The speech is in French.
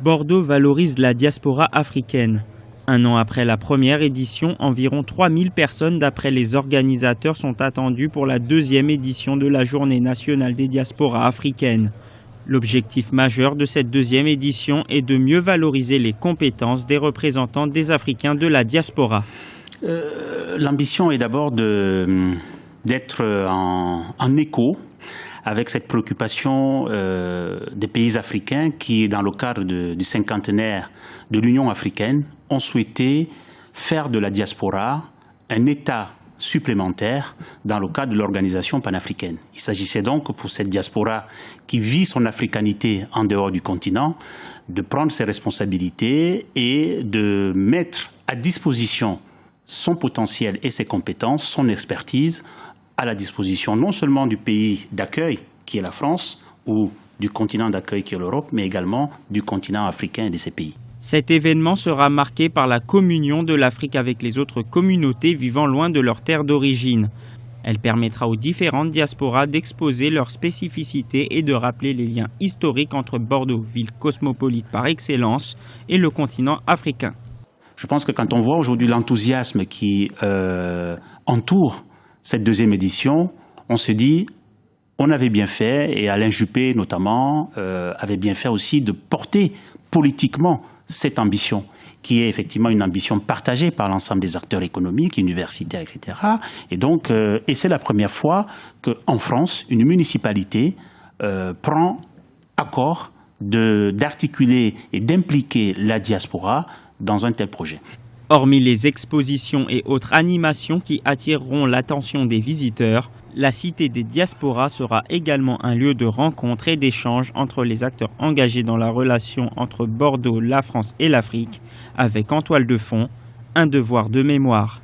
Bordeaux valorise la diaspora africaine. Un an après la première édition, environ 3000 personnes d'après les organisateurs sont attendues pour la deuxième édition de la Journée nationale des diasporas africaines. L'objectif majeur de cette deuxième édition est de mieux valoriser les compétences des représentants des Africains de la diaspora. L'ambition est d'abord d'être en écho avec cette préoccupation des pays africains qui, dans le cadre du cinquantenaire de l'Union africaine, ont souhaité faire de la diaspora un État supplémentaire dans le cadre de l'organisation panafricaine. Il s'agissait donc pour cette diaspora qui vit son africanité en dehors du continent de prendre ses responsabilités et de mettre à disposition son potentiel et ses compétences, son expertise, à la disposition non seulement du pays d'accueil, qui est la France, ou du continent d'accueil, qui est l'Europe, mais également du continent africain et de ses pays. Cet événement sera marqué par la communion de l'Afrique avec les autres communautés vivant loin de leur terre d'origine. Elle permettra aux différentes diasporas d'exposer leurs spécificités et de rappeler les liens historiques entre Bordeaux, ville cosmopolite par excellence, et le continent africain. Je pense que quand on voit aujourd'hui l'enthousiasme qui entoure cette deuxième édition, on se dit, on avait bien fait, et Alain Juppé notamment avait bien fait aussi de porter politiquement cette ambition, qui est effectivement une ambition partagée par l'ensemble des acteurs économiques, universitaires, etc. Et donc, et c'est la première fois qu'en France, une municipalité prend accord d'articuler et d'impliquer la diaspora dans un tel projet. Hormis les expositions et autres animations qui attireront l'attention des visiteurs, la Cité des diasporas sera également un lieu de rencontre et d'échange entre les acteurs engagés dans la relation entre Bordeaux, la France et l'Afrique, avec en toile de fond un devoir de mémoire.